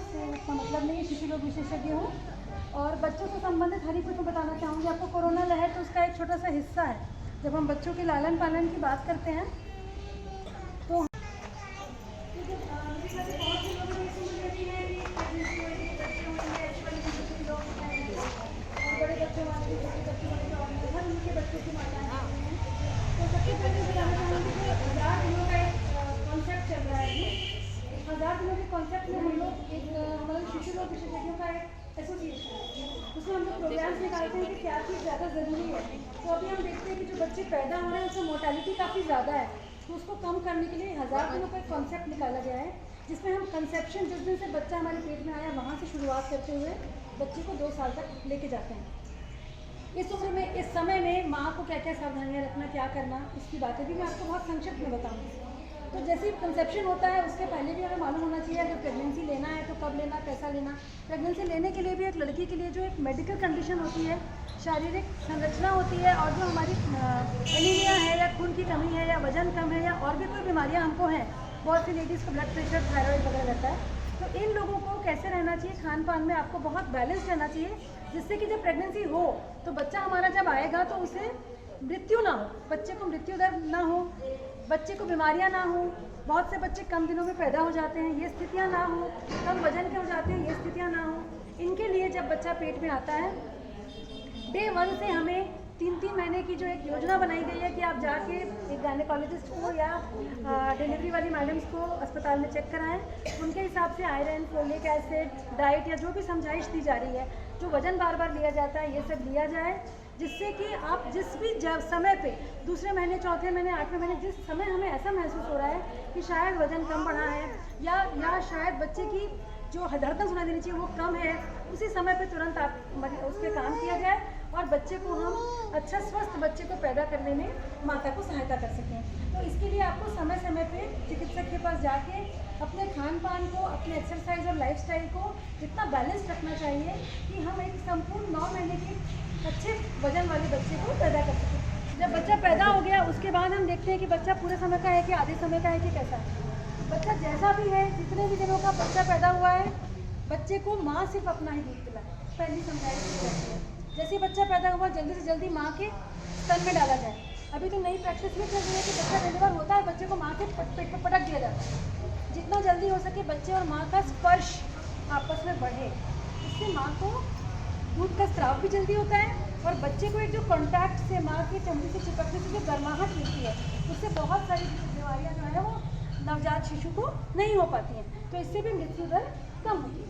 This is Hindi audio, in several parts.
से इसका मतलब नहीं है शिशु रोग विशेषज्ञ हूँ और बच्चों से संबंधित हर एक कुछ मैं बताना चाहूँगी आपको। कोरोना लहर तो उसका एक छोटा सा हिस्सा है। जब हम बच्चों के लालन पालन की बात करते हैं तो बड़े बच्चों वाले उनके बच्चों की माताएं हैं। तो सबसे पहले बताना चाहूँगी कि 1000 दिनों का एक कॉन्सेप्ट चल रहा है। 1000 दिनों के कॉन्सेप्ट में हम लोग एक हमारे शिशु रोग विशेषज्ञों का एक एसोसिएशन है, उसमें हम लोग प्रोग्राम्स निकालते हैं कि क्या चीज़ ज़्यादा ज़रूरी है। तो अभी हम देखते हैं कि जो बच्चे पैदा हो रहे हैं उसमें मोर्टेलिटी काफ़ी ज़्यादा है, तो उसको कम करने के लिए 1000 दिनों का एक कॉन्सेप्ट निकाला गया है, जिसमें हम कंसेप्शन जिस दिन से बच्चा हमारे पेट में आया वहाँ से शुरुआत करते हुए बच्चे को 2 साल तक लेके जाते हैं। इस उम्र में, इस समय में माँ को क्या क्या सावधानियाँ रखना, क्या करना, इसकी बातें भी मैं आपको बहुत संक्षिप्त में बताऊँगी। तो जैसे ही कंसेप्शन होता है उसके पहले भी हमें मालूम होना चाहिए अगर प्रेगनेंसी लेना है तो कब लेना, कैसा लेना। प्रेगनेंसी लेने के लिए भी एक लड़की के लिए जो एक मेडिकल कंडीशन होती है, शारीरिक संरचना होती है और जो हमारी एनीमिया है या खून की कमी है या वजन कम है या और भी कोई बीमारियाँ हमको हैं, बहुत सी लेडीज़ को ब्लड प्रेशर, थायराइड वगैरह रहता है, तो इन लोगों को कैसे रहना चाहिए, खान पान में आपको बहुत बैलेंस रहना चाहिए, जिससे कि जब प्रेगनेंसी हो तो बच्चा हमारा जब आएगा तो उसे मृत्यु ना हो, बच्चे को मृत्यु दर ना हो, बच्चे को बीमारियां ना हो। बहुत से बच्चे कम दिनों में पैदा हो जाते हैं, ये स्थितियां ना हो, कम वजन के हो जाते हैं, ये स्थितियां ना हो। इनके लिए जब बच्चा पेट में आता है, डे 1 से हमें 3-3 महीने की जो एक योजना बनाई गई है कि आप जाके एक गायनेकोलॉजिस्ट को या डिलीवरी वाली मैडम्स को अस्पताल में चेक कराएं, उनके हिसाब से आयरन, फोलिक एसिड, डाइट या जो भी समझाइश दी जा रही है, जो वजन बार बार लिया जाता है, ये सब लिया जाए, जिससे कि आप जिस भी समय पे, दूसरे महीने, चौथे महीने, 8वें महीने, जिस समय हमें ऐसा महसूस हो रहा है कि शायद वजन कम बढ़ा है या शायद बच्चे की जो धड़कन सुनाई देनी चाहिए वो कम है, उसी समय पे तुरंत आप उसके काम किया जाए और बच्चे को हम अच्छा स्वस्थ बच्चे को पैदा करने में माता को सहायता कर सकें। तो इसके लिए आपको समय समय पे चिकित्सक के पास जाके अपने खान पान को, अपने एक्सरसाइज और लाइफस्टाइल को इतना बैलेंस रखना चाहिए कि हम एक संपूर्ण 9 महीने के अच्छे वजन वाले बच्चे को पैदा कर सकें। जब बच्चा पैदा हो गया उसके बाद हम देखते हैं कि बच्चा पूरे समय का है कि आधे समय का है कि कैसा है। बच्चा जैसा भी है, जितने भी दिनों का बच्चा पैदा हुआ है, बच्चे को माँ सिर्फ अपना ही दूध पिलाए, पहली समझाइश। जैसे ही बच्चा पैदा हुआ जल्दी से जल्दी माँ के स्तन में डाला जाए। अभी तो नई प्रैक्टिस ये चल रही है कि बच्चा डिलीवर होता है, बच्चे को माँ के पेट पर पटक दिया जाता है। जितना जल्दी हो सके बच्चे और माँ का स्पर्श आपस में बढ़े, इससे माँ को दूध का स्राव भी जल्दी होता है और बच्चे को एक जो कॉन्टैक्ट से माँ के चमड़ी से चिपकने से जो गर्माहट मिलती है, उससे बहुत सारी बीमारियाँ जो है वो नवजात शिशु को नहीं हो पाती हैं, तो इससे भी मृत्यु दर कम होती है।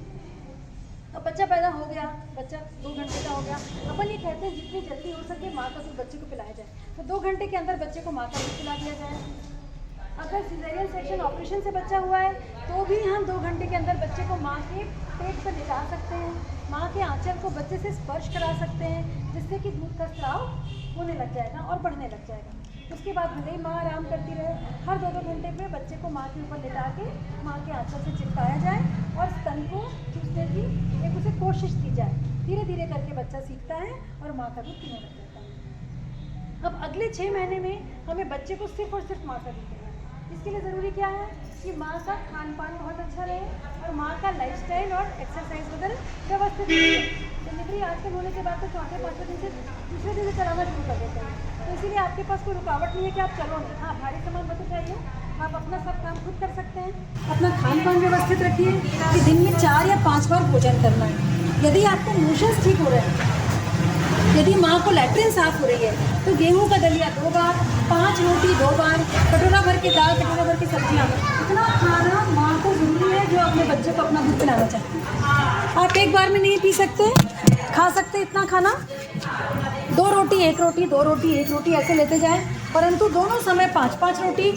अब बच्चा पैदा हो गया, बच्चा 2 घंटे का हो गया, अपन ये कहते हैं जितनी जल्दी हो सके माँ का दूध बच्चे को पिलाया जाए, तो 2 घंटे के अंदर बच्चे को माँ का दूध पिला दिया जाए। अगर सिजेरियन सेक्शन ऑपरेशन से बच्चा हुआ है तो भी हम 2 घंटे के अंदर बच्चे को माँ के पेट पर लिटा सकते हैं, माँ के आंचल को बच्चे से स्पर्श करा सकते हैं, जिससे कि दूध का स्राव होने लग जाएगा और बढ़ने लग जाएगा। उसके बाद भले ही माँ आराम करती रहे, हर 2-2 घंटे में बच्चे को माँ के ऊपर लिटा के माँ के आंचल से चिपकाया जाए और स्तन को चूसने की एक उसे कोशिश की जाए। धीरे धीरे करके बच्चा सीखता है और माँ का दूध पीने लग जाता है। अब अगले 6 महीने में हमें बच्चे को सिर्फ और सिर्फ माँ का दूध देना है। इसके लिए ज़रूरी क्या है कि माँ का खान पान बहुत अच्छा रहे और माँ का लाइफस्टाइल और एक्सरसाइज वगैरह व्यवस्थित रहे। डिलीवरी आजकल होने के बाद तो 4-5 दिन से दूसरे दिन से चलाना शुरू कर देते हैं, तो इसीलिए आपके पास कोई रुकावट नहीं है कि आप चलो नहीं। हाँ, भारी सामान मत उठाइए, आप अपना सब काम खुद कर सकते हैं। अपना खान पान व्यवस्थित रखिए कि दिन में 4 या 5 बार भोजन करना है। यदि आपको मोशंस ठीक हो रहे हैं, यदि माँ को लैट्रिन साफ हो रही है तो गेहूं का दलिया 2 बार, 5 रोटी 2 बार, कटोरा भर के दाल, कटोरा भर की सब्जियाँ, इतना खाना माँ को जरूरी है जो अपने बच्चे को अपना दूध पिलाना चाहते हैं। आप एक बार में नहीं पी सकते, खा सकते इतना खाना, 2 रोटी 1 रोटी, 2 रोटी 1 रोटी ऐसे लेते जाएं, परंतु दोनों समय 5-5 रोटी,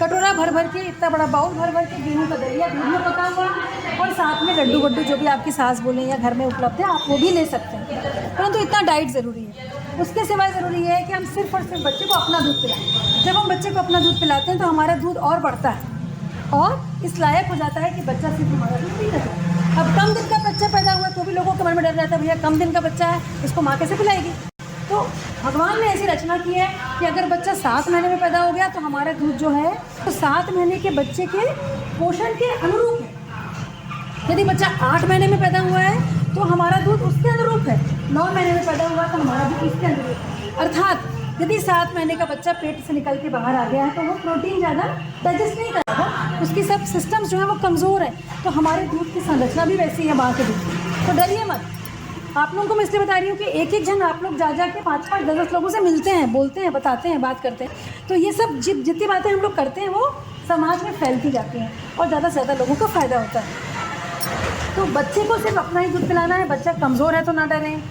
कटोरा भर भर के, इतना बड़ा बाउल भर भर के गेहूं का दलिया दूध में पका हुआ और साथ में लड्डू वड्डू जो भी आपकी सास बोले या घर में उपलब्ध है आप वो भी ले सकते हैं, परंतु इतना डाइट ज़रूरी है। उसके सिवाय ज़रूरी है कि हम सिर्फ और सिर्फ बच्चे को अपना दूध पिलाएं। जब हम बच्चे को अपना दूध पिलाते हैं तो हमारा दूध और बढ़ता है और इस लायक हो जाता है कि बच्चा सिर्फ हमारा दूध पी रहा है। अब कम दिन का बच्चा पैदा हुआ तो भी लोगों के मन में डर रहता है, भैया कम दिन का बच्चा है, इसको माँ कैसे पिलाएगी। तो भगवान ने ऐसी रचना की है कि अगर बच्चा 7 महीने में पैदा हो गया तो हमारा दूध जो है तो 7 महीने के बच्चे के पोषण के अनुरूप है। यदि बच्चा 8 महीने में पैदा हुआ है तो हमारा दूध उसके अनुरूप है, 9 महीने में पैदा हुआ तो हमारा दूध उसके अनुरूप है। अर्थात यदि 7 महीने का बच्चा पेट से निकल के बाहर आ गया है तो वो प्रोटीन ज़्यादा डाइजेस्ट नहीं करेगा, उसकी सब सिस्टम्स जो है वो कमज़ोर है, तो हमारे दूध की संरचना भी वैसी है माँ के दूध की। तो डरिए मत। आप लोगों को मैं इसलिए बता रही हूँ कि एक एक जन आप लोग जा के 5-5, 10-10 लोगों से मिलते हैं, बोलते हैं, बताते हैं, बात करते हैं, तो ये सब जितनी बातें हम लोग करते हैं वो समाज में फैलती जाती हैं और ज़्यादा से ज़्यादा लोगों को फ़ायदा होता है। तो बच्चे को सिर्फ अपना ही दूध पिलाना है। बच्चा कमज़ोर है तो ना डरें,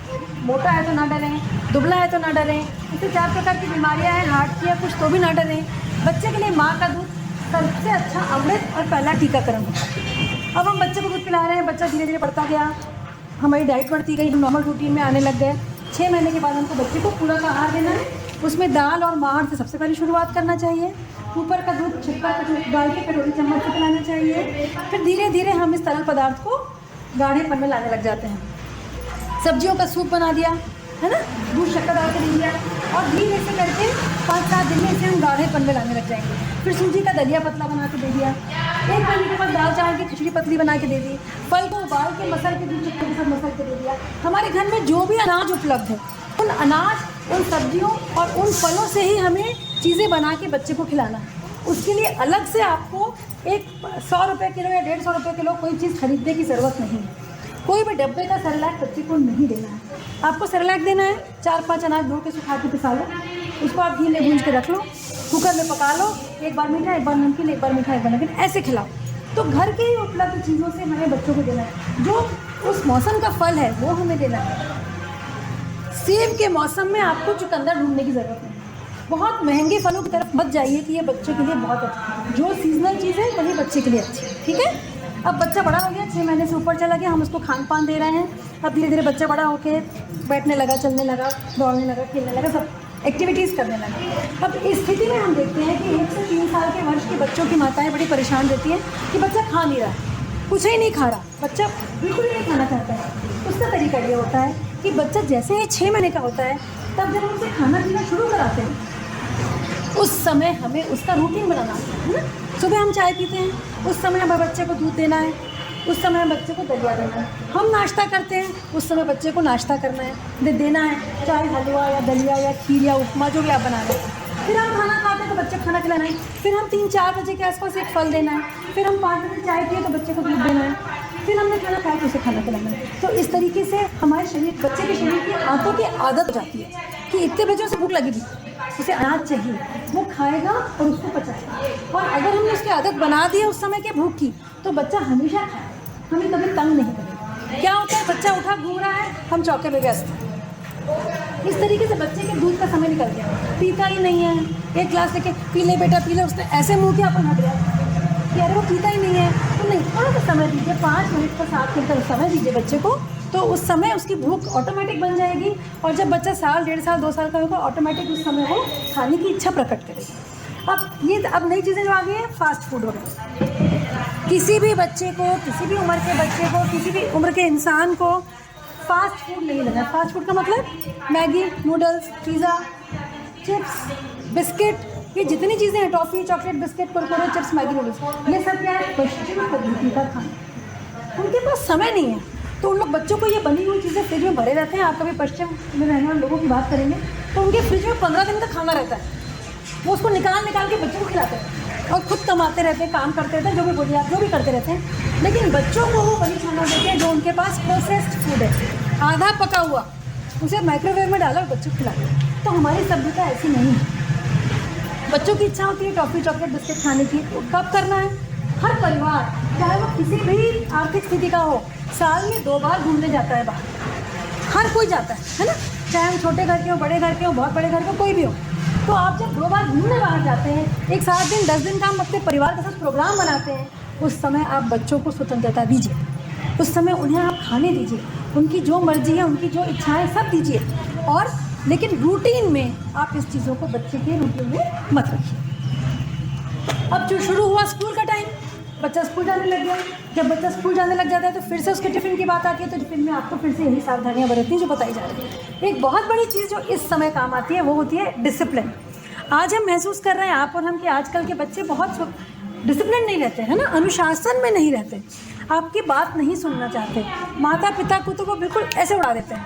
मोटा है तो ना डरें, दुबला है तो ना डरें, इससे 4 प्रकार की बीमारियां हैं हार्ट की या कुछ तो भी ना डरें। बच्चे के लिए माँ का दूध सबसे अच्छा अमृत और पहला टीकाकरण होता है। अब हम बच्चे को दूध पिला रहे हैं, बच्चा धीरे धीरे बढ़ता गया, हमारी डाइट बढ़ती गई, हम नॉर्मल रूटीन में आने लग गए। 6 महीने के बाद हमको बच्चे को पूरा का आहार देना है, उसमें दाल और माड़ से सबसे पहले शुरुआत करना चाहिए। ऊपर का दूध छिपका का दूध डाल के कटोरी चम्मच से पिलाना चाहिए। फिर धीरे धीरे हम इस तरल पदार्थ को गाढ़ेपन में लाने लग जाते हैं। सब्जियों का सूप बना दिया है ना, दूध शक्कर डाल के दे दिया और धीरे से करके 5-7 दिन में इसे हम गाढ़ेपन में लाने लग जाएंगे। फिर सूजी का दलिया पतला बना के दे दिया। 1 महीने के बाद दाल चावल की खिचड़ी पतली बना के दे दी। फल को उबाल के मसल के दूध चक्कर के साथ मसल के दे दिया। हमारे घर में जो भी अनाज उपलब्ध है उन अनाज, उन सब्जियों और उन फलों से ही हमें चीज़ें बना के बच्चे को खिलाना है। उसके लिए अलग से आपको एक 100 रुपये किलो या 150 रुपये किलो कोई चीज़ खरीदने की ज़रूरत नहीं है। कोई भी डब्बे का सेरेलैक बच्चे को नहीं देना है। आपको सेरेलैक देना है, 4-5 अनाज धो के सुखा के पिसा लो, उसको आप घी में भून के रख लो, कुकर में पका लो, एक बार मीठा, एक बार नमकीन, एक बार मीठा, एक बार नमकीन, ऐसे खिलाओ। तो घर के ही उपलब्ध चीज़ों से हमें बच्चों को देना है। जो उस मौसम का फल है वो हमें देना है। सेब के मौसम में आपको चुकंदर ढूंढने की ज़रूरत नहीं। बहुत महंगे फलों की तरफ मत जाइए कि ये बच्चे के लिए बहुत अच्छा है। जो सीजनल चीज़ है वही बच्चे के लिए अच्छी है, ठीक है। अब बच्चा बड़ा हो गया, 6 महीने से ऊपर चला गया, हम उसको खान पान दे रहे हैं। अब धीरे धीरे बच्चा बड़ा होके बैठने लगा, चलने लगा, दौड़ने लगा, खेलने लगा, सब एक्टिविटीज़ करने लगा। अब इस स्थिति में हम देखते हैं कि 1 से 3 साल के वर्ष के बच्चों की माताएं बड़ी परेशान रहती हैं कि बच्चा खा नहीं रहा, कुछ ही नहीं खा रहा, बच्चा बिल्कुल ही नहीं खाना चाहता है। उसका तरीका ये होता है कि बच्चा जैसे ही 6 महीने का होता है तब जब हम उसे खाना पीना शुरू कराते हैं उस समय हमें उसका रूटीन बनाना है ना। सुबह हम चाय पीते हैं, उस समय हमें बच्चे को दूध देना है, उस समय हम बच्चे को दलिया देना है। हम नाश्ता करते हैं, उस समय बच्चे को नाश्ता करना है, देना है, चाहे हलवा या दलिया या खीर या उपमा जो भी आप बना रहे हैं। फिर हम खाना खाते हैं तो बच्चे को खाना खिलाना है। फिर हम 3-4 बजे के आसपास एक फल देना है। फिर हम 5 बजे चाय पिए तो बच्चे को दूध देना है। फिर हमने खाना खाया तो उसे खाना खिलाना है। तो इस तरीके से हमारे शरीर, बच्चे के शरीर की आंतों की आदत हो जाती है कि इतने बजे उसे भूख लगी थी, उसे अनाज चाहिए, वो खाएगा और उसको पचाएगा। और अगर हमने उसकी आदत बना दी है उस समय के भूख की तो बच्चा हमेशा खाए, हमें कभी तंग नहीं करेगा। क्या होता है, बच्चा उठा घूम रहा है, हम चौके में व्यस्त हैं। इस तरीके से बच्चे के दूध का समय निकल गया, पीता ही नहीं है। 1 गिलास लेके पी ले बेटा पी ले, उसने ऐसे मुँह किया अपन हट गया कि अरे वो पीता ही नहीं है। तो नहीं, थोड़ा सा समय दीजिए, 5 मिनट का 7 मिनट का समय दीजिए बच्चे को, तो उस समय उसकी भूख ऑटोमेटिक बन जाएगी। और जब बच्चा 1 साल, 1.5 साल, 2 साल का होगा ऑटोमेटिक उस समय वो खाने की इच्छा प्रकट करेगा। अब नई चीज़ें जो आ गई हैं, फास्ट फूड वगैरह। किसी भी बच्चे को, किसी भी उम्र के बच्चे को, किसी भी उम्र के इंसान को फास्ट फूड नहीं लेना। फास्ट फूड का मतलब Maggi, noodles, pizza, chips, biscuit, ये जितनी चीज़ें हैं, toffee, chocolate, biscuit, Kurkure, chips, Maggi, noodles, ये सब क्या है, पश्चिमी पद्धति का खाना। उनके पास समय नहीं है तो उन लोग बच्चों को ये बनी हुई चीज़ें फ्रिज में भरे रहते हैं। आप कभी पश्चिम में रहने वाले लोगों की बात करेंगे तो उनके फ्रिज में 15 दिन तक खाना रहता है। वो उसको निकाल के बच्चों को खिलाते हैं और खुद कमाते रहते हैं, काम करते रहते हैं, जो भी बोलिए आप, जो भी करते रहते हैं। लेकिन बच्चों को वो वही खाना देते हैं जो उनके पास प्रोसेस्ड फूड है, आधा पका हुआ, उसे माइक्रोवेव में डाला और बच्चों को खिलाते हैं। तो हमारी सभ्यता ऐसी नहीं है। बच्चों की इच्छा होती है टॉफ़ी, चॉकलेट, बिस्किट खाने की, तो कब करना है? हर परिवार, चाहे वो किसी भी आर्थिक स्थिति का हो, साल में 2 बार घूमने जाता है बाहर। हर कोई जाता है ना, चाहे हम छोटे घर के हो, बड़े घर के हो, बहुत बड़े घर के हो, कोई भी हो। तो आप जब 2 बार घूमने बाहर जाते हैं, एक 7 दिन 10 दिन का हम अपने परिवार के साथ प्रोग्राम बनाते हैं, उस समय आप बच्चों को स्वतंत्रता दीजिए। उस समय उन्हें आप खाने दीजिए, उनकी जो मर्जी है, उनकी जो इच्छाएँ सब दीजिए। और लेकिन रूटीन में आप इस चीज़ों को बच्चे के रूटीन में मत रखिए। अब जो शुरू हुआ स्कूल का टाइम, बच्चा स्कूल जाने लग गया। जब बच्चा स्कूल जाने लग जाता है तो फिर से उसके टिफ़िन की बात आती है। तो टिफ़िन में आपको फिर से यही सावधानियां बरतनी जो बताई जा रही है। एक बहुत बड़ी चीज़ जो इस समय काम आती है वो होती है डिसिप्लिन। आज हम महसूस कर रहे हैं, आप और हम, कि आजकल के बच्चे बहुत डिसिप्लिन नहीं रहते हैं ना, अनुशासन में नहीं रहते। आपकी बात नहीं सुनना चाहते। माता पिता को तो वो बिल्कुल ऐसे उड़ा देते हैं,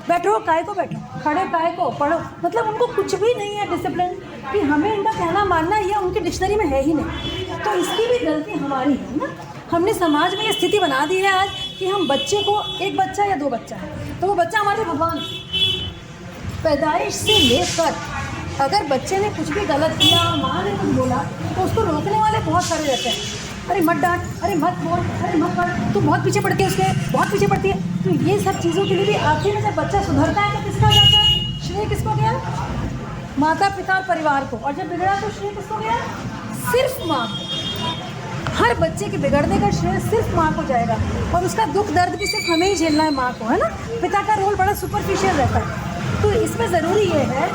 बैठो काय को बैठो, खड़े काय को पढ़ो, मतलब उनको कुछ भी नहीं है डिसिप्लिन कि हमें इनका कहना मानना, ये उनकी डिक्शनरी में है ही नहीं। तो इसकी भी गलती हमारी है ना। हमने समाज में ये स्थिति बना दी है आज कि हम बच्चे को, एक बच्चा या दो बच्चा है तो वो बच्चा हमारे भगवान। पैदाइश से लेकर अगर बच्चे ने कुछ भी गलत किया, माँ ने कुछ बोला, तो उसको रोकने वाले बहुत सारे रहते हैं। अरे मत डांट, अरे मत बोल, अरे मत पढ़, तू बहुत पीछे पड़ती है, उसके बहुत पीछे पड़ती है। तो ये सब चीज़ों के लिए भी आखिर में जब बच्चा सुधरता है तो किसका जाता है? श्रेय किसको गया? माता पिता और परिवार को। और जब बिगड़ा तो श्रेय किसको गया? सिर्फ माँ को। हर बच्चे के बिगड़ने का श्रेय सिर्फ माँ को जाएगा, और उसका दुख दर्द भी सिर्फ हमें ही झेलना है, माँ को, है ना। पिता का रोल बड़ा सुपरफिशियल रहता है। तो इसमें ज़रूरी ये है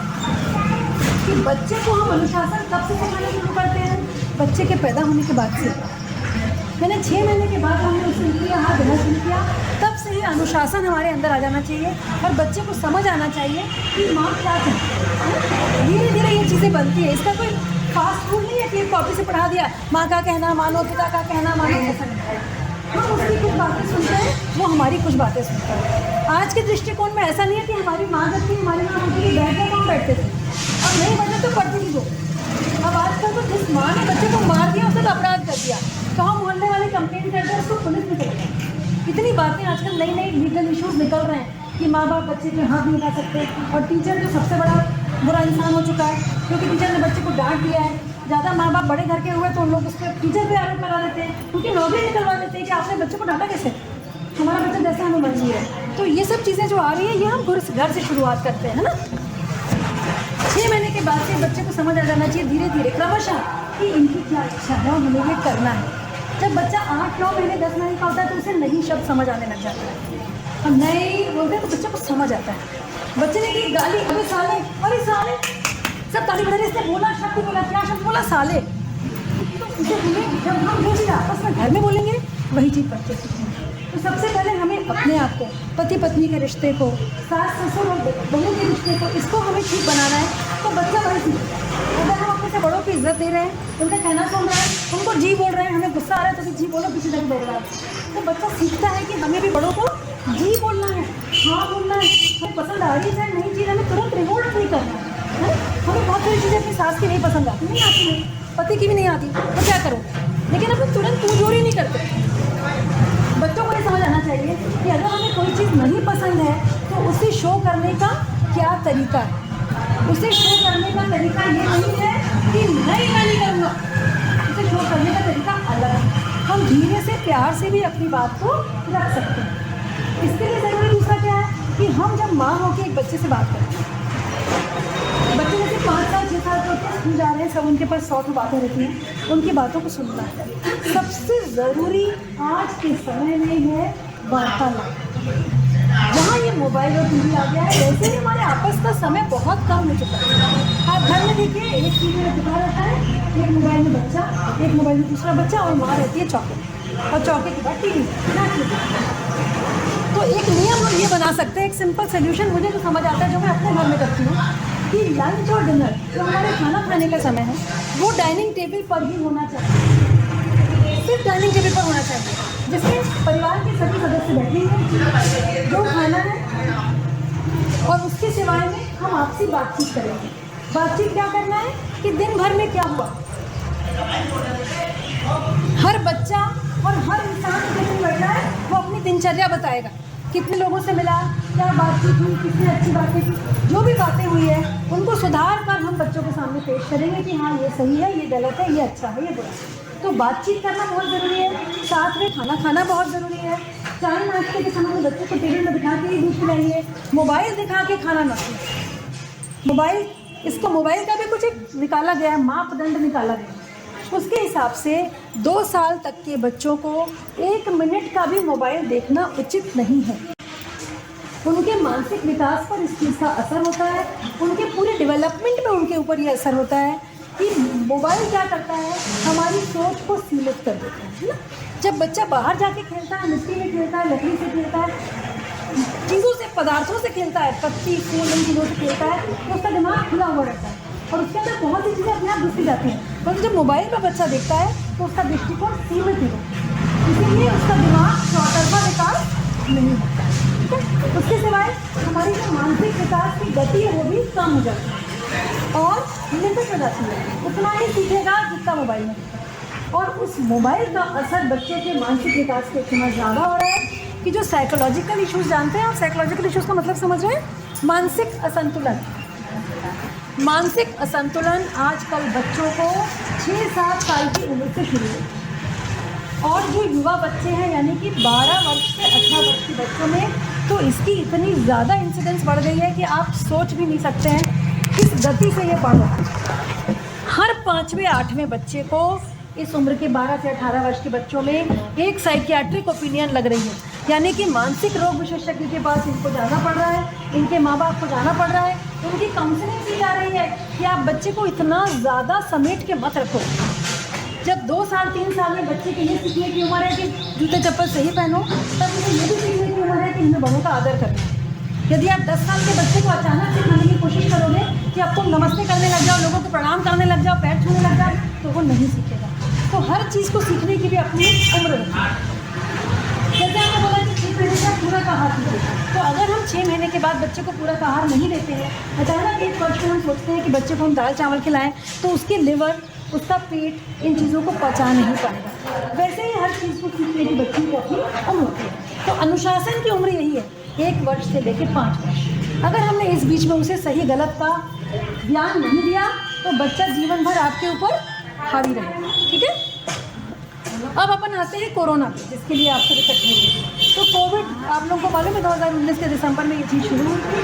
कि बच्चे को हम अनुशासन कब से सिखाना शुरू करते हैं? बच्चे के पैदा होने के बाद से। मैंने 6 महीने के बाद हमने उसे किया, हाथ धोना शुरू किया, तब से ही अनुशासन हमारे अंदर आ जाना चाहिए और बच्चे को समझ आना चाहिए कि माँ क्या चाहती है। धीरे धीरे ये चीज़ें बनती है। इसका कोई फास्ट फूड नहीं है कि एक कॉपी से पढ़ा दिया, माँ का कहना मानो, पिता का कहना मानो, ऐसा नहीं है। हम उसकी कुछ बातें सुनते हैं, वो हमारी कुछ बातें सुनता है। आज के दृष्टिकोण में ऐसा नहीं है कि हमारी माँ जब थी, हमारी माँ होती थी, बैठने को हम बैठते थे, अब नहीं बैठे तो पढ़ती थी वो। अब आजकल तो जिस माँ ने बच्चे को मार दिया उसने तो अपराध कर दिया, कहाँ मोहल्ले वाले कंप्लेंट कर दिया, उसको पुलिस में चले गए। इतनी बातें आजकल नई नई लीगल इश्यूज निकल रहे हैं कि माँ बाप बच्चे पे हाथ नहीं उठा सकते। और टीचर जो सबसे बड़ा बुरा इंसान हो चुका है, क्योंकि टीचर ने बच्चे को डांट दिया है। ज़्यादा माँ बाप बड़े घर के हुए तो उन लोग उस पर टीचर पे आरोप लगा देते हैं, क्योंकि नौकरी निकलवा देते हैं कि आपने बच्चे को डांटा कैसे, हमारा बच्चा जैसा हमें मर्जी है। तो ये सब चीज़ें जो आ रही है, ये हम घर से शुरुआत करते हैं, है ना। 6 महीने के बाद से बच्चे को समझ आ जाना चाहिए धीरे धीरे, क्रमशः, कि इनकी क्या इच्छा है और हमें ये करना है। जब बच्चा 8, 9 महीने 10 महीने का होता है तो उसे नई शब्द समझ आने लग जाता है। हम नए बोलते हैं तो बच्चे को समझ आता है। बच्चे ने की गाली, अरे साले, अरे साले, सब ताली बजा रहे, इसने बोला शब्द, बोला क्या शब्द बोला? साले। तो उसे हमें जब हम ये चीज़ आपस में घर में बोलेंगे, वही चीज़ बच्चे सीखेंगे। तो सबसे पहले हमें अपने आप को, पति पत्नी के रिश्ते को, सास ससुर और बहू के रिश्ते को, इसको हमें ठीक बनाना है। तो बच्चा वही सीखेगा। अगर हम अपने से बड़ों की इज्जत दे रहे हैं, उनका कहना सुन रहे हैं, उनको जी बोल रहे हैं, हमें गुस्सा आ रहा है तो भी जी बोलो, किसी तरह बोल रहा है, तो बच्चा सीखता है कि हमें भी बड़ों को जी बोलना है, हाँ बोलना है। हमें पसंद आ रही है नई चीज़, हमें तुरंत रिवोल्ट नहीं करना है। हमें बहुत सारी चीज़ें अपनी सास की नहीं पसंद आती, नहीं आती, नहीं पति की भी नहीं आती, तो क्या करो, लेकिन हम तुरंत पुरजोरी नहीं करते। बच्चों को ये समझ आना चाहिए कि अगर हमें कोई चीज़ नहीं पसंद है तो उसे शो करने का क्या तरीका है। उसे शो करने का तरीका ये नहीं है कि मैं नहीं करूँगा, उसे शो करने का तरीका अलग है। हम धीरे से, प्यार से भी अपनी बात को रख सकते हैं। इसके लिए ज़रूरी दूसरा क्या है कि हम जब माँ होकर एक बच्चे से बात करते हैं, बच्चे जैसे 5 साल 6 साल के स्कूल जा रहे हैं, सब उनके पास 100 बातें रहती हैं, उनकी बातों को सुनना है। सबसे ज़रूरी आज के समय में है वार्तालाप। जहाँ ये मोबाइल और टीवी आ गया है, वैसे ही हमारे आपस का समय बहुत कम हो चुका है। आप घर में देखिए, एक टीवी में दिखा रहता है, एक मोबाइल में बच्चा, एक मोबाइल में दूसरा बच्चा, और माँ रहती है चौके, और चौके के बाद टीवी। तो एक नियम हम ये बना सकते हैं, एक सिंपल सोल्यूशन मुझे जो समझ आता है, जो मैं अपने घर में करती हूँ, कि लंच और डिनर जो हमारे खाना खाने का समय है, वो डाइनिंग टेबल पर ही होना चाहिए। सिर्फ डाइनिंग टेबल पर होना चाहिए, जिसमें परिवार के सभी सदस्य बैठेंगे, जो खाना है, और उसके सिवाय में हम आपसी बातचीत करेंगे। बातचीत क्या करना है कि दिन भर में क्या हुआ। हर बच्चा और हर इंसान जो बैठा है वो अपनी दिनचर्या बताएगा, कितने लोगों से मिला, क्या बातचीत हुई, कितनी अच्छी बातें की, जो भी बातें हुई है उनको सुधार कर हम बच्चों के सामने पेश करेंगे कि हाँ ये सही है, ये गलत है, ये अच्छा है, ये बुरा है। तो बातचीत करना बहुत ज़रूरी है। साथ में खाना खाना बहुत ज़रूरी है। चाय नाश्ते के समय में बच्चों को टेबल में दिखा के ही दूध पिलाइए, मोबाइल दिखा के खाना ना खाइए। मोबाइल, इसको मोबाइल का भी कुछ एक निकाला गया है, मापदंड निकाला गया है। उसके हिसाब से 2 साल तक के बच्चों को 1 मिनट का भी मोबाइल देखना उचित नहीं है। उनके मानसिक विकास पर इस चीज़ का असर होता है, उनके पूरे डेवलपमेंट में उनके ऊपर ये असर होता है कि मोबाइल क्या करता है, हमारी सोच को सीमित कर देता है ना। जब बच्चा बाहर जाके खेलता है, मिट्टी में खेलता है, लकड़ी से खेलता है, चीज़ों से, पदार्थों से खेलता है, पत्ती फूल इन चीज़ों से खेलता है, तो उसका दिमाग खुला हुआ रहता है और उसके अंदर बहुत सी चीज़ें अपने आप घुसती जाती हैं। परंतु जब मोबाइल पर बच्चा देखता है तो उसका दृष्टिकोण सीमित ही होता है। इसीलिए उसका दिमाग चौतरफा विकास नहीं होता है, ठीक है। उसके सिवाय हमारी जो मानसिक विकास की गति है वो भी कम हो जाती है और लिमिट हो जाती है। उतना ही सीखेगा जितना मोबाइल में, और उस मोबाइल का असर बच्चे के मानसिक विकास पे इतना ज़्यादा हो रहा है कि जो साइकोलॉजिकल इश्यूज़ जानते हैं आप, साइकोलॉजिकल इश्यूज़ का मतलब समझ रहे हैं, मानसिक असंतुलन। मानसिक असंतुलन आजकल बच्चों को 6-7 साल की उम्र से शुरू होता है, और जो युवा बच्चे हैं यानी कि 12 वर्ष से 18 वर्ष के बच्चों में तो इसकी इतनी ज़्यादा इंसिडेंस बढ़ गई है कि आप सोच भी नहीं सकते हैं किस गति से ये बढ़ रहा है। हर 5वें-8वें बच्चे को इस उम्र के 12 से 18 वर्ष के बच्चों में एक साइकियाट्रिक ओपिनियन लग रही है, यानी कि मानसिक रोग विशेषज्ञ के पास इनको जाना पड़ रहा है, इनके माँ बाप को जाना पड़ रहा है, उनकी काउंसलिंग की जा रही है कि आप बच्चे को इतना ज़्यादा समेट के मत रखो। जब 2 साल 3 साल में बच्चे की ये सीखने की उम्र है कि जूते चप्पल सही पहनो, तब उन्हें ये भी सीखने की उम्र है कि इन्हें बड़ों का आदर करना है। यदि आप 10 साल के बच्चे को अचानक सिखाने की कोशिश करोगे कि अब तुम नमस्ते करने लग जाओ, लोगों को प्रणाम करने लग जाओ, पैर छूने लग जाओ, तो वो नहीं सीखेगा। तो हर चीज़ को सीखने की भी अपनी उम्र होती है। जैसे आपने बोला कि 6 महीने का पूरा का आहार दीजिए, तो अगर हम 6 महीने के बाद बच्चे को पूरा का आहार नहीं देते हैं, अचानक 1 वर्ष में हम सोचते हैं कि बच्चे को हम दाल चावल खिलाएं, तो उसकी लिवर, उसका पेट इन चीज़ों को पचा नहीं पाएगा। वैसे ही हर चीज़ को सीखने की बच्चे की अपनी उम्र होती है। तो अनुशासन की उम्र यही है, 1 वर्ष से लेकर 5 वर्ष। अगर हमने इस बीच में उसे सही गलत का ज्ञान नहीं दिया तो बच्चा जीवन भर आपके ऊपर हावी रहेगा, ठीक है। अब अपन आते हैं कोरोना पे, जिसके लिए आपसे इकट्ठे हुए। तो कोविड आप लोगों को मालूम है 2019 के दिसंबर में ये चीज़ शुरू हुई थी।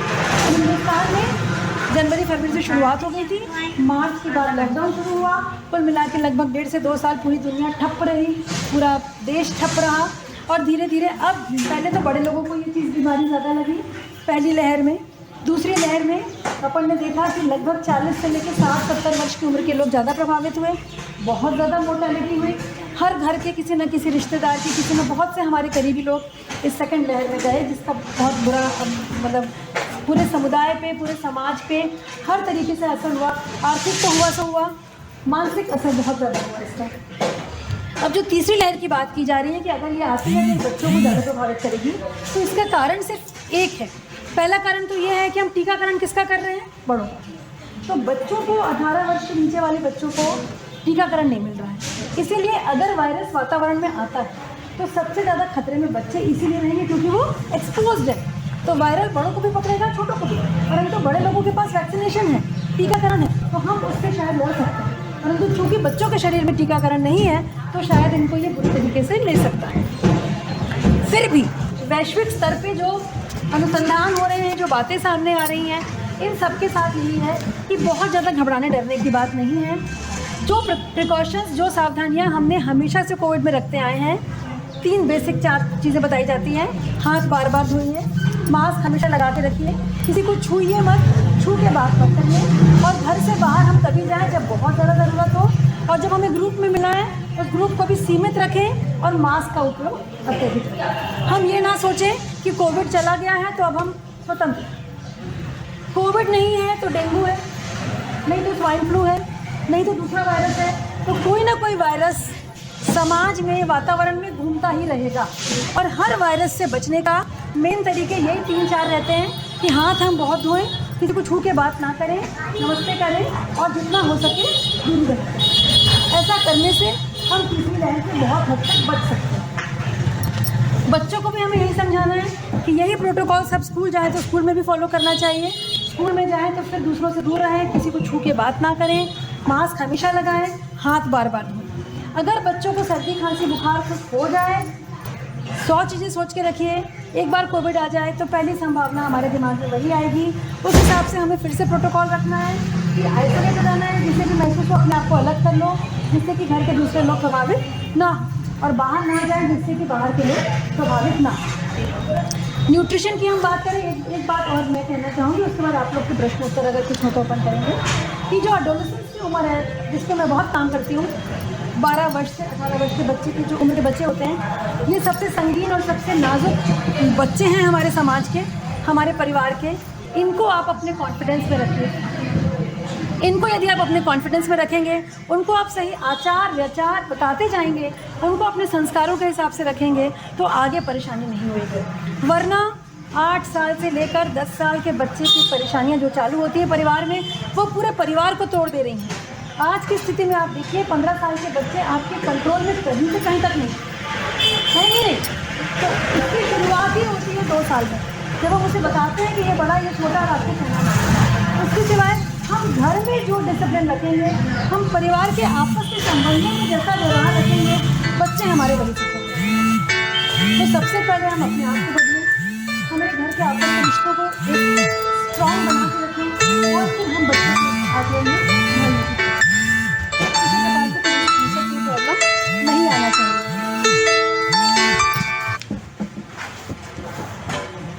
हिंदुस्तान में जनवरी फरवरी से शुरुआत हो गई थी, मार्च के बाद लॉकडाउन शुरू हुआ। कुल मिला के लगभग 1.5 से 2 साल पूरी दुनिया ठप रही, पूरा देश ठप रहा। और धीरे धीरे अब पहले तो बड़े लोगों को ये चीज़ बीमारी ज़्यादा लगी पहली लहर में। दूसरी लहर में अपन ने देखा कि लगभग 40 से लेकर 60-70 वर्ष की उम्र के लोग ज़्यादा प्रभावित हुए, बहुत ज़्यादा मोर्टेलिटी हुई। हर घर के किसी न किसी रिश्तेदार की, किसी न बहुत से हमारे करीबी लोग इस सेकंड लहर में गए, जिसका बहुत बुरा मतलब पूरे समुदाय पे, पूरे समाज पे हर तरीके से असर हुआ। आर्थिक तो हुआ सो हुआ, मानसिक असर बहुत ज़्यादा हुआ इसका। अब जो तीसरी लहर की बात की जा रही है कि अगर ये आती है तो बच्चों को ज़्यादा प्रभावित करेगी, तो इसका कारण सिर्फ एक है। पहला कारण तो ये है कि हम टीकाकरण किसका कर रहे हैं, बड़ों का। तो बच्चों को 18 वर्ष के नीचे वाले बच्चों को टीकाकरण नहीं मिल रहा है, इसीलिए अगर वायरस वातावरण में आता है तो सबसे ज़्यादा खतरे में बच्चे इसीलिए रहेंगे क्योंकि वो एक्सपोज्ड है। तो वायरल बड़ों को भी पकड़ेगा, छोटों को भी, परंतु बड़े लोगों के पास वैक्सीनेशन है, टीकाकरण है, तो हम उससे शायद लड़ सकते हैं। परंतु चूँकि बच्चों के शरीर में टीकाकरण नहीं है तो शायद इनको ये बुरी तरीके से ले सकता है। फिर भी वैश्विक स्तर पे जो अनुसंधान हो रहे हैं, जो बातें सामने आ रही हैं, इन सब के साथ यही है कि बहुत ज़्यादा घबराने डरने की बात नहीं है। जो प्रिकॉशंस, जो सावधानियां हमने हमेशा से कोविड में रखते आए हैं, 3 बेसिक 4 चीज़ें बताई जाती हैं। हाथ बार बार धोइए, मास्क हमेशा लगा के रखिए, किसी को छूइए मत, छू के बात मत करिए, और घर से बाहर हम तभी जाएं जब बहुत ज़्यादा ज़रूरत हो, और जब हमें ग्रुप में मिला है उस ग्रुप को भी सीमित रखें और मास्क का उपयोग अत्यधिक करें। हम ये ना सोचें कि कोविड चला गया है तो अब हम स्वतंत्र, कोविड नहीं है तो डेंगू है, नहीं तो स्वाइन फ्लू है, नहीं तो दूसरा वायरस है, तो कोई ना कोई वायरस समाज में, वातावरण में घूमता ही रहेगा। और हर वायरस से बचने का मेन तरीके यही 3-4 रहते हैं कि हाथ हम बहुत धोएं, किसी को छू के बात ना करें, नमस्ते करें, और जितना हो सके दूरी रखें। ऐसा करने से हम तीसरी लहर से बहुत हद तक बच सकते हैं। बच्चों को भी हमें यही समझाना है कि यही प्रोटोकॉल सब स्कूल जाए तो स्कूल में भी फॉलो करना चाहिए। स्कूल में जाएँ तो फिर दूसरों से दूर रहें, किसी को छू के बात ना करें, मास्क हमेशा लगाएं, हाथ बार बार धोएं। अगर बच्चों को सर्दी खांसी बुखार कुछ हो जाए, 100 चीज़ें सोच के रखिए। एक बार कोविड आ जाए तो पहली संभावना हमारे दिमाग में वही आएगी। उस हिसाब से हमें फिर से प्रोटोकॉल रखना है कि आइसोलेट हो जाना है, जिससे कि महसूस हो अपने आप को अलग कर लो, जिससे कि घर के दूसरे लोग प्रभावित ना हो, और बाहर ना जाए जिससे कि बाहर के लोग प्रभावित ना हो। न्यूट्रिशन की हम बात करें, एक बात और मैं कहना चाहूँगी, उसके बाद आप लोग के प्रश्न उत्तर अगर कुछ हो तो अपन करेंगे। कि जो एडोलेसेंस की उम्र है, जिस पर मैं बहुत काम करती हूँ, 12 वर्ष से 18 वर्ष के बच्चे की जो उम्र के बच्चे होते हैं, ये सबसे संगीन और सबसे नाजुक बच्चे हैं हमारे समाज के, हमारे परिवार के। इनको आप अपने कॉन्फिडेंस में रखिए, इनको यदि आप अपने कॉन्फिडेंस में रखेंगे, उनको आप सही आचार व्यवहार बताते जाएंगे, उनको अपने संस्कारों के हिसाब से रखेंगे, तो आगे परेशानी नहीं होगी। वरना 8 साल से लेकर 10 साल के बच्चे की परेशानियां जो चालू होती है परिवार में, वो पूरे परिवार को तोड़ दे रही हैं। आज की स्थिति में आप देखिए 15 साल के बच्चे आपके कंट्रोल में कहीं से कहीं तक नहीं है ही नहीं। तो इसकी शुरुआत ही होती है 2 साल में, जब हम उसे बताते हैं कि ये बड़ा ये छोटा और आपको कहना। उसके सिवाय हम घर में जो डिसिप्लिन रखेंगे, हम परिवार के आपस के संबंधों में जैसा व्यवहार रखेंगे, बच्चे हमारे वही सीखेंगे। तो सबसे पहले हम अपने आप को बदलें, हमारे घर के आपस के रिश्तों को एक स्ट्रॉन्ग बना के रखें, और फिर हम बच्चों को आगे में प्रॉब्लम नहीं आना चाहिए।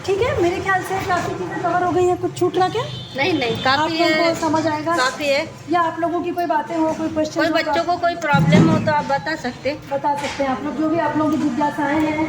ठीक है, मेरे ख्याल से काफ़ी चीज़ें कवर हो गई हैं। कुछ छूट रहा क्या? नहीं काफ़ी है, समझ आएगा, काफ़ी है। या आप लोगों की कोई बातें हो, कोई क्वेश्चन, कोई बच्चों को कोई प्रॉब्लम हो तो आप बता सकते हैं आप लोग, जो भी आप लोगों की जिज्ञासाएँ हैं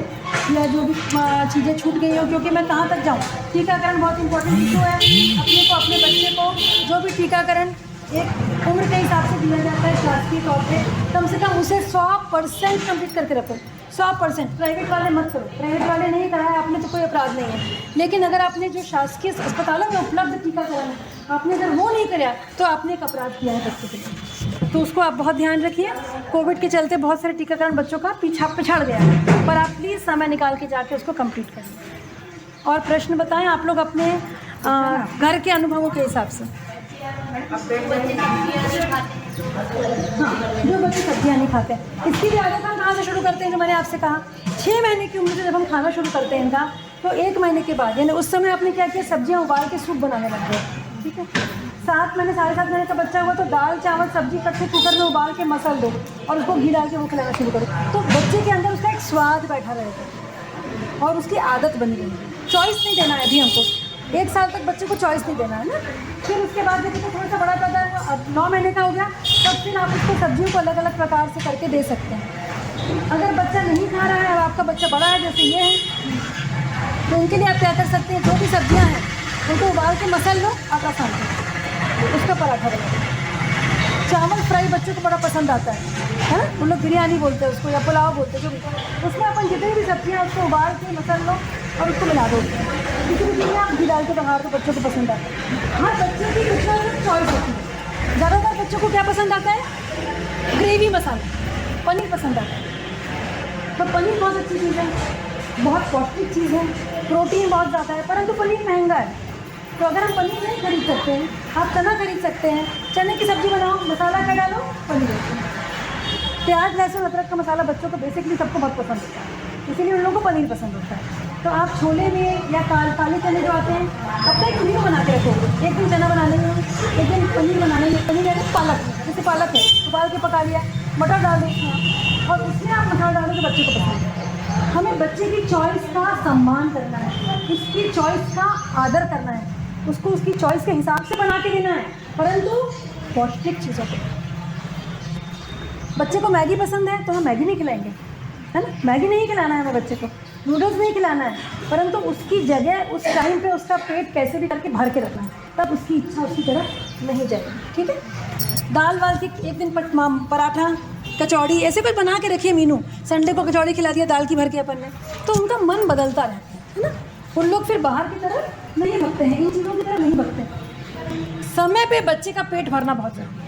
या जो भी चीज़ें छूट गई हो। क्योंकि मैं कहाँ तक जाऊँ, टीकाकरण बहुत इंपॉर्टेंट इशू है। अपने को अपने बच्चे को जो भी टीकाकरण एक उम्र के हिसाब से दिया जाता है शासकीय तौर पे, कम से कम उसे 100% कंप्लीट करके रखो। 100%। प्राइवेट वाले मत करो, प्राइवेट वाले नहीं कराया आपने तो कोई अपराध नहीं है। लेकिन अगर आपने जो शासकीय अस्पतालों में उपलब्ध टीकाकरण है, आपने अगर वो नहीं कराया तो आपने एक अपराध किया है बच्चे के लिए। तो उसको आप बहुत ध्यान रखिए। कोविड के चलते बहुत सारे टीकाकरण बच्चों का पिछड़ गया है, पर आप प्लीज़ समय निकाल के जाके उसको कंप्लीट करिए। और प्रश्न बताएं आप लोग अपने घर के अनुभवों के हिसाब से। हाँ, जो बच्चे सब्जियाँ नहीं खाते, इसकी भी आदत हम कहाँ से शुरू करते हैं? जो मैंने आपसे कहा, 6 महीने की उम्र से जब हम खाना शुरू करते हैं इनका, तो 1 महीने के बाद, यानी उस समय आपने क्या किया, सब्जियाँ उबाल के सूप बनाने लग गए। ठीक है, 7 महीने 7.5 महीने का बच्चा हुआ तो दाल चावल सब्जी इकट्ठे कुकर में उबाल के मसल दो और उसको घी डाल के वो खिलाना शुरू करो। तो बच्चे के अंदर उसका एक स्वाद बैठा रहेगा और उसकी आदत बनी रहेगी। चॉइस नहीं देना है अभी हमको, 1 साल तक बच्चे को चॉइस नहीं देना है ना। फिर उसके बाद जब थोड़ा सा बड़ा पैदा हुआ, अब 9 महीने का हो गया, तब फिर आप उसको सब्जियों को अलग अलग प्रकार से करके दे सकते हैं। अगर बच्चा नहीं खा रहा है और आपका बच्चा बड़ा है जैसे ये है, तो उनके लिए आप क्या कर सकते हैं, जो भी सब्जियां हैं उनको उबाल के मसल लो, आटा सान दो, उसका पराठा बना। चावल फ्राई बच्चों को बड़ा पसंद आता है ना, उन लोग बिरयानी बोलते हैं उसको या पुलाव बोलते हैं, जो भी। उसमें अपन जितनी भी सब्जियाँ उसको उबाल के मसल लो और उसको मिला दो। किसी भी चीज़ में आप घी डाल के बघार तो बच्चों को पसंद आता है। हर बच्चे की कुछ ना कुछ चॉइस होती है। ज़्यादातर बच्चों को क्या पसंद आता है? ग्रेवी मसाला, पनीर पसंद आता है। तो पनीर बहुत अच्छी चीज़ है, बहुत पौष्टिक चीज़ है, प्रोटीन बहुत ज़्यादा है, परंतु पनीर महंगा है। तो अगर हम पनीर नहीं खरीद सकते हैं, आप चना खरीद सकते हैं, चने की सब्ज़ी बनाओ, मसाला क्या डालो, पनीर। प्याज लहसुन अदरक का मसाला बच्चों को बेसिकली सबको बहुत पसंद होता है, इसीलिए उन लोगों को पनीर पसंद होता है। तो आप छोले में या काले चने जो आते हैं, अपना एक मेन्यू बना के रखो। एक दिन चना बना लेंगे, एक दिन पनीर बना लेंगे। पनीर या पालक, जैसे पालक है उबाल के पका लिया, मटर डाल दो उसमें, और उसमें आप मसाला डालो तो बच्चे को पसंद है। हमें बच्चे की चॉइस का सम्मान करना है, उसकी चॉइस का आदर करना है, उसको उसकी चॉइस के हिसाब से बना के देना है, परंतु पौष्टिक चीज़ों को। बच्चे को मैगी पसंद है तो हम मैगी नहीं खिलाएंगे, है ना। मैगी नहीं खिलाना है हमें बच्चे को, नूडल्स नहीं खिलाना है, परंतु उसकी जगह उस टाइम पे उसका पेट कैसे भी करके भर के रखना है, तब उसकी इच्छा उसकी तरफ नहीं जाएगी। ठीक है, दाल वाल की एक दिन पराठा कचौड़ी ऐसे कुछ बना के रखिए मीनू। संडे को कचौड़ी खिला दिया दाल की भर के अपन ने, तो उनका मन बदलता रहता है ना। उन लोग फिर बाहर की तरफ नहीं भगते हैं, इन चीज़ों की तरफ नहीं भगते। समय पे बच्चे का पेट भरना बहुत जरूरी है।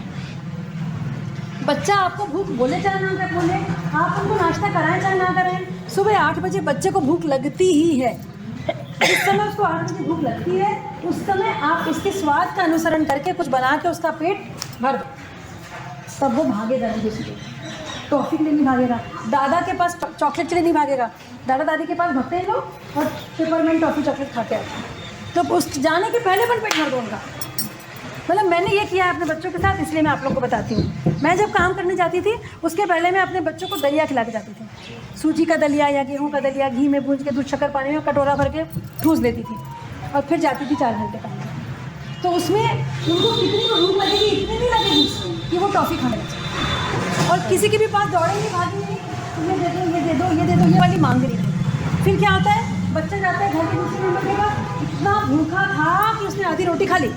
बच्चा आपको भूख बोले चाहे ना बोले, आप उनको नाश्ता कराएं चाहे ना कराएं, सुबह 8 बजे बच्चे को भूख लगती ही है। जिस समय उसको 8 बजे भूख लगती है, उस समय आप उसके स्वाद का अनुसरण करके कुछ बना के उसका पेट भर दो, तब वो भागेगा नहीं। दूसरी टॉफ़ी के लिए नहीं भागेगा, दादा के पास चॉकलेट के लिए नहीं भागेगा। दादा दादी के पास भगते हैं लोग और पेपरमेंट टॉफ़ी चॉकलेट खा के आते हैं, तो उस जाने के पहले अपन पेट भर दो उनका। मतलब मैंने ये किया है अपने बच्चों के साथ, इसलिए मैं आप लोग को बताती हूँ। मैं जब काम करने जाती थी उसके पहले मैं अपने बच्चों को दलिया खिला के जाती थी, सूजी का दलिया या गेहूँ का दलिया, घी में भून के दूध शक्कर पानी में कटोरा भर के ठूस देती थी, और फिर जाती थी 4 घंटे का। तो उसमें उनको कितनी भूख लगेगी, इतनी नहीं लगेगी कि वो टॉफ़ी खाने लगे, और किसी के भी पास दौड़ेंगे भागेंगे, ये दे दो ये दे दो ये दे दो, ये वाली मांग रही। फिर क्या होता है, बच्चा जाता है घर के दूसरे नंबर के पास, इतना भूखा था कि उसने आधी रोटी खा ली,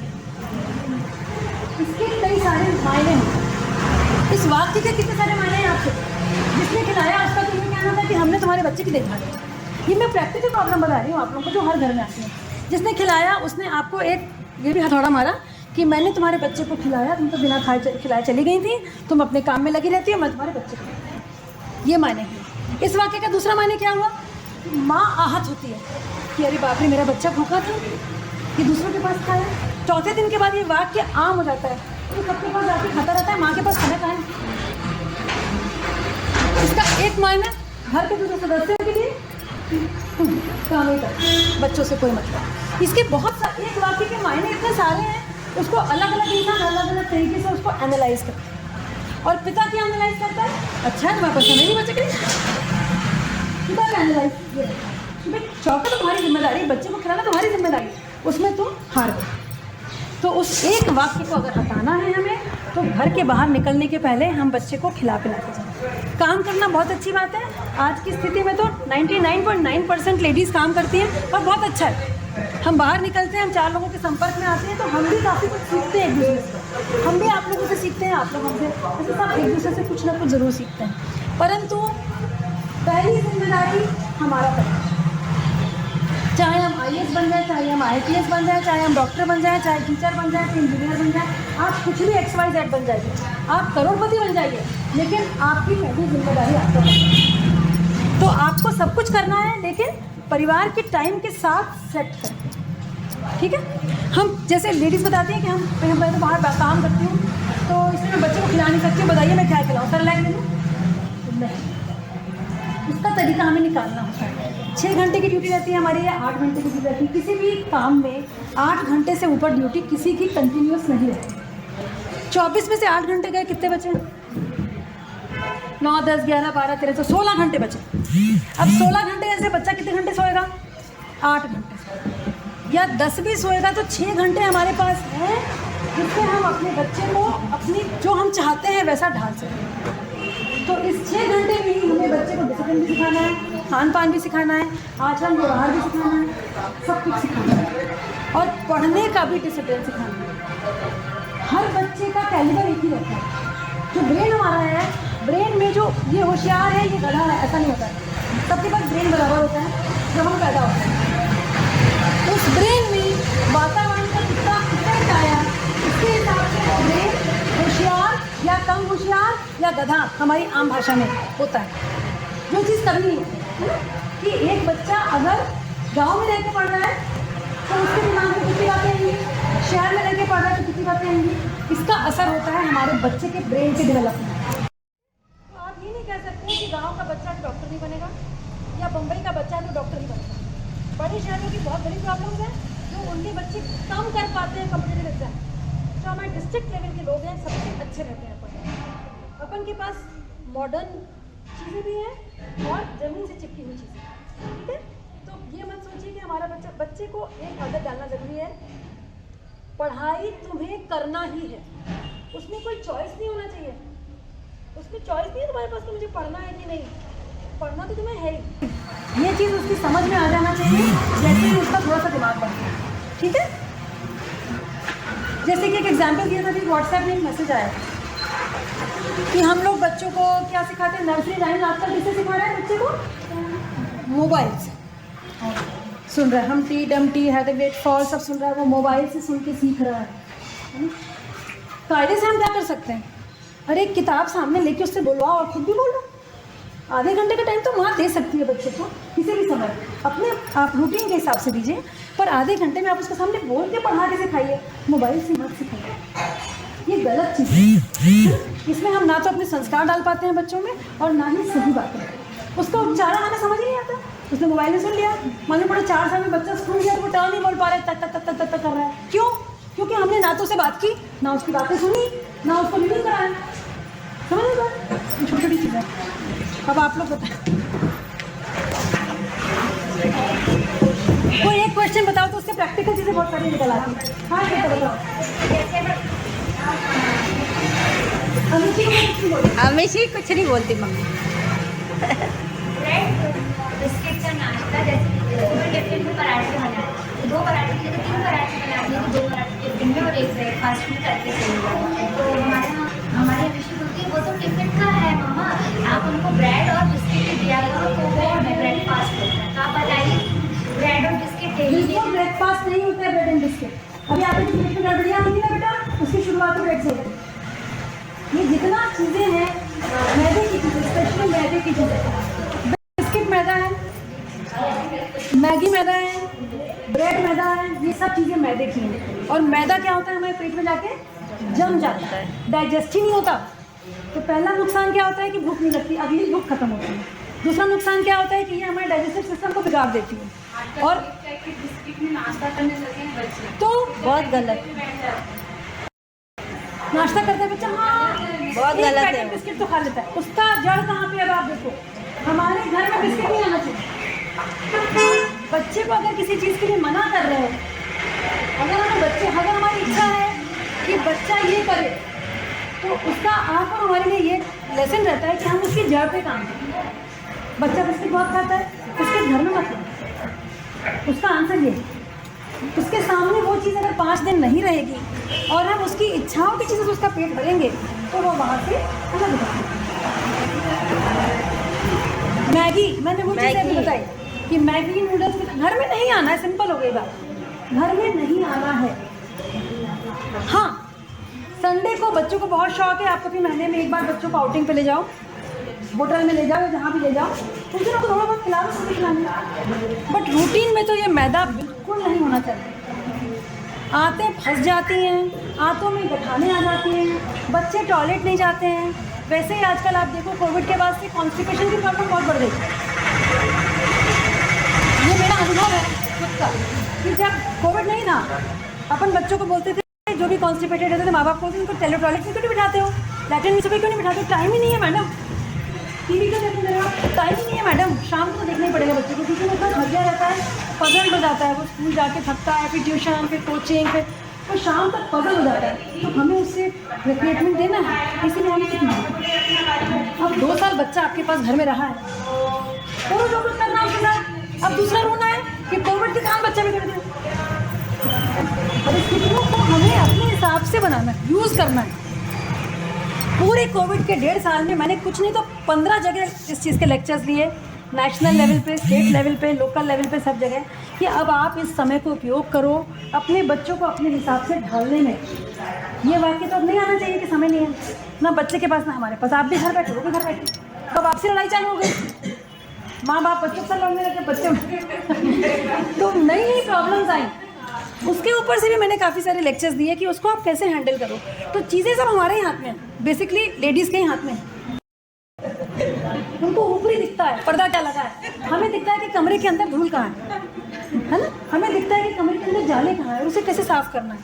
इसके कई सारे मायने हैं। इस वाक्य के कितने सारे मायने हैं आपसे? जिसने खिलाया उसका तुम्हें कहना था कि हमने तुम्हारे बच्चे की देखभाल की। ये मैं प्रैक्टिकल प्रॉब्लम बता रही हूँ आप लोगों को, जो हर घर में आती है। जिसने खिलाया उसने आपको एक ये भी हथौड़ा मारा कि मैंने तुम्हारे बच्चे को खिलाया, तुम तो बिना खाए खिलाए चली गई थी, तुम अपने काम में लगी रहती हो, मैं तुम्हारे बच्चे को। ये मायने हुए। इस वाक्य का दूसरा मायने क्या हुआ? माँ आहत होती है कि अरे बाप रे मेरा बच्चा भूखा था, ये दूसरों के पास खाया। चौथे दिन के बाद ये वाक्य आम हो जाता है, तो सबके पास जाके खाता रहता है, माँ के पास खाना कहाँ है। इसका एक मायना घर के दूसरे सदस्यों के लिए काम ही कर, बच्चों से कोई मतलब। इसके बहुत सारे एक वाक्य के मायने इतने सारे हैं, उसको अलग अलग इंसान अलग अलग तरीके से उसको एनालाइज करता है। और पिता क्या एनालाइज करता है? अच्छा है तुम्हारे पास समय नहीं बचे के पिता का एनालाइज ये भाई चौका तो तुम्हारी जिम्मेदारी, बच्चे को खिलाना तुम्हारी जिम्मेदारी, उसमें तुम हार गए। तो उस एक वाक्य को अगर हटाना है हमें, तो घर के बाहर निकलने के पहले हम बच्चे को खिला पिला के जाएं। काम करना बहुत अच्छी बात है। आज की स्थिति में तो 99.9% लेडीज़ काम करती हैं और बहुत अच्छा है। हम बाहर निकलते हैं, हम 4 लोगों के संपर्क में आते हैं, तो हम भी काफ़ी कुछ सीखते हैं एक दूसरे से। हम भी आप लोगों से सीखते हैं, आप लोग हमसे, ऐसे सब एक दूसरे से कुछ ना कुछ ज़रूर सीखते हैं। परंतु पहली जिम्मेदारी हमारा परिवार, चाहे हम IAS बन जाए, चाहे हम IPS बन जाए, चाहे हम डॉक्टर बन जाए, चाहे टीचर बन जाए, चाहे इंजीनियर बन जाए, आप कुछ भी XYZ बन जाइए, आप करोड़पति बन जाइए, लेकिन आपकी पहली जिम्मेदारी आपका है। तो आपको सब कुछ करना है, लेकिन परिवार के टाइम के साथ सेट करके, ठीक है। हम जैसे लेडीज़ बताती हैं कि मैं तो बाहर काम करती हूँ, तो इसलिए मैं बच्चे को खिला नहीं सकती हूँ, बताइए मैं क्या खिलाऊँ, सर लाइन ले लूँ? नहीं, उसका तरीका हमें निकालना होता है। 6 घंटे की ड्यूटी रहती है हमारी, या 8 घंटे की ड्यूटी रहती है। किसी भी काम में 8 घंटे से ऊपर ड्यूटी किसी की कंटिन्यूस नहीं रहती। 24 में से 8 घंटे गए, कितने बचे? 9, 10, 11, 12, 13, तो 16 घंटे बचे। अब 16 घंटे ऐसे बच्चा कितने घंटे सोएगा? 8 घंटे सोएगा, या 10 भी सोएगा, तो 6 घंटे हमारे पास हैं जिससे हम अपने बच्चे को अपनी जो हम चाहते हैं वैसा ढाल सकें। तो इस 6 घंटे में ही हमें बच्चे को डिसिप्लिन भी सिखाना है, खान पान भी सिखाना है, आचरण व्यवहार भी सिखाना है, सब कुछ सिखाना है, और पढ़ने का भी डिसिप्लिन सिखाना है। हर बच्चे का कैलिबर एक ही रहता है। जो ब्रेन हमारा है, ब्रेन में जो ये होशियार है, ये गधा है, ऐसा नहीं होता है। सबके पास ब्रेन बराबर होता है जब हम पैदा होते हैं। उस ब्रेन में वातावरण का कितना आया, इसके हिसाब से ब्रेन होशियार या कम होशियार या गधा हमारी आम भाषा में होता है। जो चीज़ करनी है कि एक बच्चा अगर गांव में रह के पढ़ रहा है तो उसके दिमाग में कितनी बातें आएंगी, शहर में रह के पढ़ रहा है तो कितनी बातें आएंगी। इसका असर होता है हमारे बच्चे के ब्रेन के डेवलपमेंट। तो आप ये नहीं कह सकते कि गाँव का बच्चा डॉक्टर नहीं बनेगा, या बम्बई का बच्चा तो डॉक्टर नहीं बनेगा। बड़े शहरों की बहुत बड़ी प्रॉब्लम्स हैं जो उनके बच्चे कम कर पाते हैं कॉम्पिटिटिव एग्जाम। जो हमारे डिस्ट्रिक्ट लेवल के लोग हैं सबसे अच्छे रहते हैं अपन के पास मॉडर्न चीज़ें भी हैं और ज़मीन से चिपकी हुई चीज़ें, ठीक है। तो ये मत सोचिए कि हमारा बच्चे को एक आदत डालना ज़रूरी है। पढ़ाई तुम्हें करना ही है, उसमें कोई चॉइस नहीं होना चाहिए। उसमें चॉइस नहीं है तुम्हारे पास कि मुझे पढ़ना है कि नहीं, पढ़ना तो तुम्हें है ही। ये चीज़ उसकी समझ में आ जाना चाहिए जैसे ही उसका थोड़ा सा दिमाग बढ़ता है, ठीक है। जैसे कि एक एग्जाम्पल दिया था कि व्हाट्सएप में एक मैसेज आया कि हम लोग बच्चों को क्या सिखाते हैं, नर्सरी लाइन आजकल किससे सिखा रहे हैं बच्चे को? मोबाइल से सुन रहा है। हम टी डम T had a great fall सब सुन रहा है, वो मोबाइल से सुन के सीख रहा है। कायदे से हम क्या कर सकते हैं? अरे एक किताब सामने लेके उससे बोलवाओ और खुद भी बोलो। आधे घंटे का टाइम तो माँ दे सकती है बच्चे को, किसी भी समय अपने आप रूटीन के हिसाब से दीजिए, पर आधे घंटे में आप उसके सामने बोल के पढ़ा के सिखाइए, मोबाइल से मत सिखाइए। ये गलत चीज़ है। इसमें हम ना तो अपने संस्कार डाल पाते हैं बच्चों में और ना ही सही बातें। उसका उच्चारण हमें समझ ही नहीं आता, उसने मोबाइल में सुन लिया। मालूम पड़ा 4 साल में बच्चा स्कूल गया तो वो टर्न नहीं बोल पा रहा है, तक तक तक तक तक कर रहा है। क्यों? क्योंकि हमने ना तो उससे बात की, ना उसकी बातें सुनी, ना उसको रीडिंग कराया। समझ लो छोटी छोटी चीज़ें। अब आप लोग बताएं, कोई एक क्वेश्चन बताओ तो उससे प्रैक्टिकल चीज़ें बहुत सारी निकल आती हैं। हाँ बेटा बताओ। हमेशा कुछ नहीं बोलती मम्मी। बिस्किट का नाश्ता जैसे डिफरेंट पराठे बनाए, 2 पराठे के लिए तो 3 पराठे बनाए, 2 पराठे देंगे और एक ब्रेकफास्ट में करके देंगे। तो हमारे ऋषि बोलती है वो तो टिफिन का है मम्मा, आप उनको ब्रेड और बिस्किट ही दिया करो तो वो ब्रेकफास्ट होता है। तो आप बताइए ब्रेड और बिस्किट डेली बिल्कुल ब्रेकफास्ट नहीं होता है ब्रेड एंड बिस्किट। अभी आपके पेट में गड़बड़ियाँ होंगी ना बेटा, उसकी शुरुआत तो ब्रेड से होती है। ये जितना चीज़ें हैं मैदे की चीज़ें, स्पेशली मैदे की चीज़ें, बिस्किट मैदा है, मैगी मैदा है, ब्रेड मैदा है, ये सब चीज़ें मैदे की हैं। और मैदा क्या होता है, हमारे पेट में जाके जम जाता है, डाइजेस्ट ही नहीं होता। तो पहला नुकसान क्या होता है कि भूख नहीं लगती, अगली भूख खत्म होती है। दूसरा नुकसान क्या होता है कि ये हमारे डाइजेस्टिव सिस्टम को बिगाड़ देती है। और बिस्किट में नाश्ता करने लगे हैं बच्चे, तो बहुत गलत, नाश्ता करता है बच्चा, हाँ बहुत एक गलत पैकेट है। बिस्किट तो खा लेता है, उसका जड़ कहाँ पे है अब आप देखो। हमारे घर में बिस्किट नहीं आना चाहिए। बच्चे को अगर किसी चीज़ के लिए मना कर रहे हैं, अगर हमारी इच्छा है कि बच्चा ये करे, तो उसका आप और हमारे लिए ये लेसन रहता है कि हम उसकी जड़ पे काम करें। बच्चा बिस्किट बहुत खाता है, उसके घर में मत लो। उसका आंसर ये है, उसके सामने वो चीज़ अगर 5 दिन नहीं रहेगी और हम उसकी इच्छाओं की चीज़ों से उसका पेट भरेंगे तो वो वहाँ से अलग हो जाएगा। मैगी, मैंने वो चीज़ अभी बताई कि मैगी नूडल्स घर में नहीं आना है, सिंपल हो गई बात, घर में नहीं आना है। हाँ, संडे को बच्चों को बहुत शौक है, आप कभी महीने में एक बार बच्चों को आउटिंग पे ले जाओ, होटल में ले जाओ, जहाँ भी ले जाओ, उन दिनों को थोड़ा बहुत खिलाओ, सब खिलाना। बट रूटीन में तो ये मैदा बिल्कुल नहीं होना चाहिए। आंतें फंस जाती हैं, आंतों में गठाने आ जाती हैं, बच्चे टॉयलेट नहीं जाते हैं। वैसे ही आजकल आप देखो कोविड के बाद से कॉन्स्टिपेशन की प्रॉब्लम बहुत बढ़ गई। ये मेरा अनुभव है खुद का कि जब कोविड नहीं था, अपन बच्चों को बोलते थे, जो भी कॉन्स्टिपेटेड रहते थे, माँ बाप बोलते थे उनको टॉयलेट में क्यों नहीं बिठाते हो, लैट्रिन में सुबह क्यों नहीं बिठाते हो, टाइम ही नहीं है मैडम। टीवी तो देखने लगा, टाइम ही नहीं है मैडम, शाम को तो देखना ही पड़ेगा बच्चे को, क्योंकि वो इतना थक गया रहता है, पजल हो जाता है, वो स्कूल जाके थकता है, फिर ट्यूशन, फिर कोचिंग, फिर वो शाम तक पजल हो जाता है। तो हमें उससे रिक्रूटमेंट देना है, इसीलिए हमें सीखना है। अब 2 साल बच्चा आपके पास घर में रहा है, करो जो कुछ करना है उसके साथ। अब दूसरा रोना है कि कोविड के कारण बच्चा बिगड़ गया। अब इस स्थितियों को हमें अपने हिसाब से बनाना है, यूज़ करना है। पूरे कोविड के 1.5 साल में मैंने कुछ नहीं तो 15 जगह इस चीज़ के लेक्चर्स लिए, नेशनल लेवल पे, स्टेट लेवल पे, लोकल लेवल पे, सब जगह, कि अब आप इस समय को उपयोग करो अपने बच्चों को अपने हिसाब से ढालने में। ये वाक्य तो अब नहीं आना चाहिए कि समय नहीं है, ना बच्चे के पास ना हमारे पास। आप भी घर बैठे, वो भी घर बैठे, कब आपसे लड़ाई चालू हो गई, माँ बाप बच्चों से लड़ने लगे, बच्चे तो नई नई प्रॉब्लम्स आई। उसके ऊपर से भी मैंने काफ़ी सारे लेक्चर्स दिए कि उसको आप कैसे हैंडल करो। तो चीज़ें सब हमारे ही हाथ में हैं, बेसिकली लेडीज़ के ही हाथ में है। उनको ऊपरी दिखता है पर्दा क्या लगा है, हमें दिखता है कि कमरे के अंदर धूल कहाँ है ना, हमें दिखता है कि कमरे के अंदर जाले कहाँ है, उसे कैसे साफ करना है।